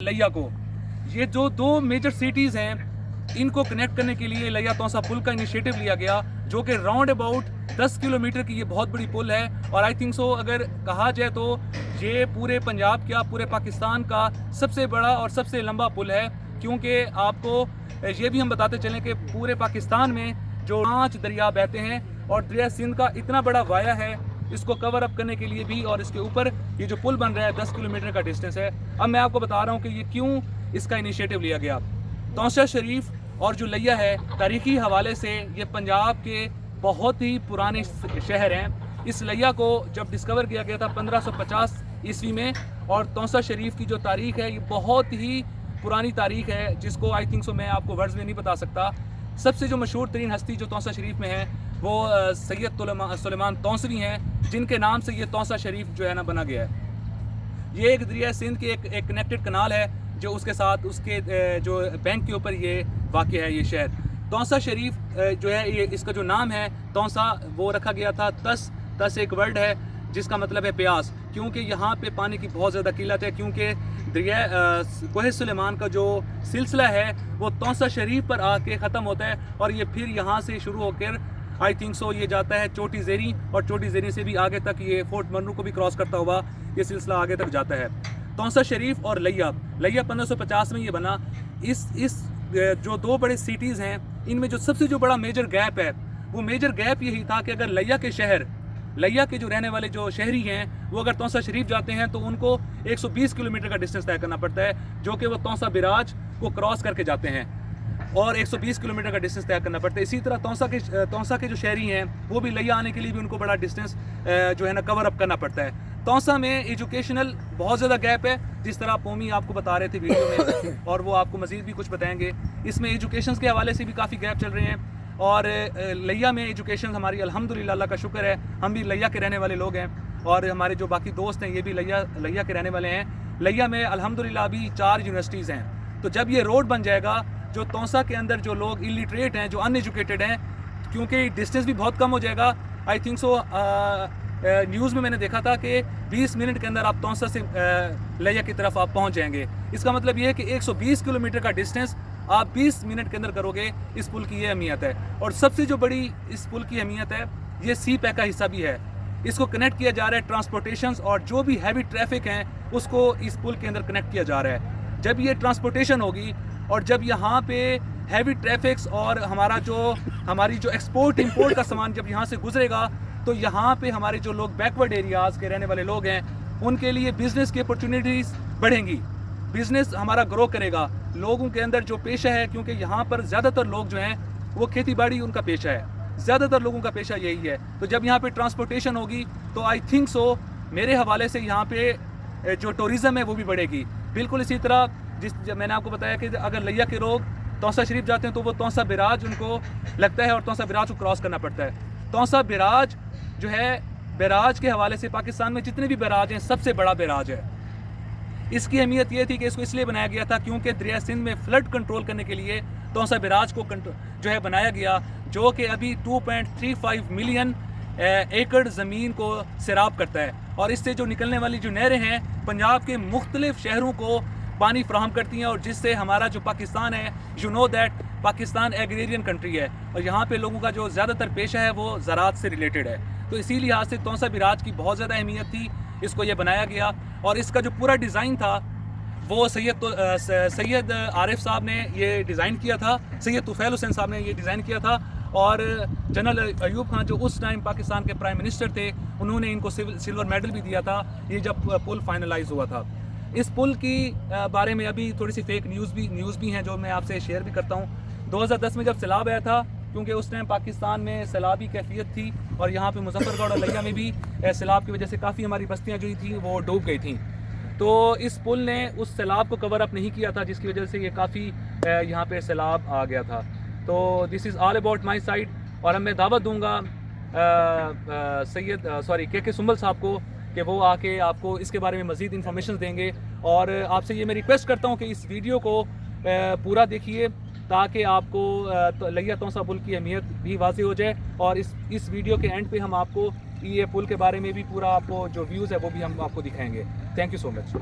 लैया को, ये जो दो मेजर सिटीज़ हैं इनको कनेक्ट करने के लिए लैया तौसा पुल का इनिशिएटिव लिया गया, जो कि राउंड अबाउट 10 किलोमीटर की ये बहुत बड़ी पुल है। और आई थिंक सो अगर कहा जाए तो ये पूरे पंजाब क्या पूरे पाकिस्तान का सबसे बड़ा और सबसे लंबा पुल है, क्योंकि आपको ये भी हम बताते चलें कि पूरे पाकिस्तान में जो 5 दरिया बहते हैं और दरिया सिंध का इतना बड़ा वाया है, इसको कवर अप करने के लिए भी और इसके ऊपर ये जो पुल बन रहा है 10 किलोमीटर का डिस्टेंस है। अब मैं आपको बता रहा हूँ कि ये क्यों इसका इनिशिएटिव लिया गया। तौसा शरीफ और जो लैया है, तारीखी हवाले से ये पंजाब के बहुत ही पुराने शहर हैं। इस लैया को जब डिस्कवर किया गया था 1550 ईस्वी में, और तौसा शरीफ की जो तारीख है ये बहुत ही पुरानी तारीख है, जिसको आई थिंक सो मैं आपको वर्ड्स में नहीं बता सकता। सबसे जो मशहूर तरीन हस्ती जो तौसा शरीफ में है वो सैयद सुलेमान तौसवी हैं, जिनके नाम से ये तौसा शरीफ जो है ना बना गया है। ये एक दरिया सिंध के एक कनेक्टेड कनाल है जो उसके साथ उसके जो बैंक के ऊपर ये वाक़ है। ये शहर तौसा शरीफ जो है, ये इसका जो नाम है तौसा वो रखा गया था। तस एक वर्ड है जिसका मतलब है प्यास, क्योंकि यहाँ पे पानी की बहुत ज़्यादा किल्लत है, क्योंकि दरिया कोहे सुलेमान का जो सिलसिला है वो तौसा शरीफ पर आके ख़त्म होता है, और ये फिर यहाँ से शुरू होकर आई थिंक सो ये जाता है चोटी ज़ेरी, और चोटी ज़ेरी से भी आगे तक ये फोर्ट मन्नू को भी क्रॉस करता हुआ ये सिलसिला आगे तक जाता है। तौसा शरीफ और लैया 1550 में ये बना। इस जो दो बड़े सिटीज़ हैं, इनमें जो सबसे जो बड़ा मेजर गैप है, वो मेजर गैप यही था कि अगर लैया के जो रहने वाले जो शहरी हैं वो अगर तौसा शरीफ जाते हैं तो उनको 120 किलोमीटर का डिस्टेंस तय करना पड़ता है, जो कि वो तौसा बिराज को क्रॉस करके जाते हैं, और 120 किलोमीटर का डिस्टेंस तय करना पड़ता है। इसी तरह तौसा के जो शहरी हैं वो भी लैया आने के लिए भी उनको बड़ा डिस्टेंस जो है ना कवर अप करना पड़ता है। तौसा में एजुकेशनल बहुत ज़्यादा गैप है, जिस तरह पोमी आपको बता रहे थे वीडियो में, और वो आपको मज़ीद भी कुछ बताएंगे। इसमें एजुकेशन के हवाले से भी काफ़ी गैप चल रहे हैं, और लैया में एजुकेशन हमारी अल्हम्दुलिल्लाह अल्लाह का शुक्र है, हम भी लैया के रहने वाले लोग हैं, और हमारे जो बाकी दोस्त हैं ये भी लैया के रहने वाले हैं। लैया में अल्हम्दुलिल्लाह अभी 4 यूनिवर्सिटीज़ हैं। तो जब ये रोड बन जाएगा, जो तौसा के अंदर जो लोग इलिटरेट हैं, जो अनएजुकेटेड हैं, क्योंकि डिस्टेंस भी बहुत कम हो जाएगा। आई थिंक सो न्यूज़ में मैंने देखा था कि 20 मिनट के अंदर आप तौसा से लैया की तरफ आप पहुंच जाएंगे। इसका मतलब ये है कि 120 किलोमीटर का डिस्टेंस आप 20 मिनट के अंदर करोगे। इस पुल की ये अहमियत है, और सबसे जो बड़ी इस पुल की अहमियत है, ये सी पैक का हिस्सा भी है। इसको कनेक्ट किया जा रहा है ट्रांसपोर्टेशन, और जो भी हैवी ट्रैफिक हैं उसको इस पुल के अंदर कनेक्ट किया जा रहा है। जब ये ट्रांसपोर्टेशन होगी और जब यहाँ पे हैवी ट्रैफिक्स और हमारी जो एक्सपोर्ट इंपोर्ट का सामान जब यहाँ से गुजरेगा, तो यहाँ पे हमारे जो लोग बैकवर्ड एरियाज़ के रहने वाले लोग हैं, उनके लिए बिज़नेस की अपॉर्चुनिटीज़ बढ़ेंगी, बिज़नेस हमारा ग्रो करेगा। लोगों के अंदर जो पेशा है, क्योंकि यहाँ पर ज़्यादातर लोग जो हैं वो खेती बाड़ी उनका पेशा है, ज़्यादातर लोगों का पेशा यही है। तो जब यहाँ पे ट्रांसपोर्टेशन होगी तो आई थिंक सो मेरे हवाले से यहाँ पे जो टूरिज़्म है वो भी बढ़ेगी। बिल्कुल इसी तरह जब मैंने आपको बताया कि अगर लैया के लोग तौसा शरीफ जाते हैं तो वो तौसा बिराज उनको लगता है, और तौसा बिराज को क्रॉस करना पड़ता है। तौसा बिराज जो है, बिराज के हवाले से पाकिस्तान में जितने भी बिराज हैं सबसे बड़ा बिराज है। इसकी अहमियत ये थी कि इसको इसलिए बनाया गया था क्योंकि दरिया सिंध में फ्लड कंट्रोल करने के लिए तौसा बिराज को जो है बनाया गया, जो कि अभी 2.35 मिलियन एकड़ ज़मीन को सैराब करता है, और इससे जो निकलने वाली जो नहरें हैं पंजाब के मुख्तलिफ शहरों को पानी फ्राहम करती हैं, और जिससे हमारा जो पाकिस्तान है, you know that Pakistan agrarian country है, और यहाँ पे लोगों का जो ज़्यादातर पेशा है वो ज़राअत से रिलेटेड है। तो इसी लिहाज से तौसा बिराज की बहुत ज़्यादा अहमियत थी, इसको ये बनाया गया। और इसका जो पूरा डिज़ाइन था वो सैयद आरिफ साहब ने ये डिज़ाइन किया था, सैयद तुफ़ैल हुसैन साहब ने ये डिज़ाइन किया था, और जनरल अयूब खान जो उस टाइम पाकिस्तान के प्राइम मिनिस्टर थे, उन्होंने इनको सिल्वर मेडल भी दिया था ये जब पुल फाइनलाइज हुआ था। इस पुल की बारे में अभी थोड़ी सी फेक न्यूज़ भी हैं जो मैं आपसे शेयर भी करता हूँ। 2010 में जब सैलाब आया था, क्योंकि उस टाइम पाकिस्तान में सैलाबी कैफियत थी, और यहाँ पे मुजफ्फरगढ़ और लैया में भी सैलाब की वजह से काफ़ी हमारी बस्तियाँ जो थी वो डूब गई थी। तो इस पुल ने उस सैलाब को कवर अप नहीं किया था, जिसकी वजह से ये काफ़ी यहाँ पे सैलाब आ गया था। तो this is all about my side, और अब मैं दावत दूँगा के सुंबल साहब को कि वो आके आपको इसके बारे में मज़ीद इन्फॉर्मेशन देंगे। और आपसे ये मैं रिक्वेस्ट करता हूँ कि इस वीडियो को पूरा देखिए, ताकि आपको लैया तौसा पुल की अहमियत भी वाज़ेह हो जाए, और इस वीडियो के एंड पे हम आपको ये पुल के बारे में भी पूरा आपको जो व्यूज़ है वो भी हम आपको दिखाएंगे। Thank you so much.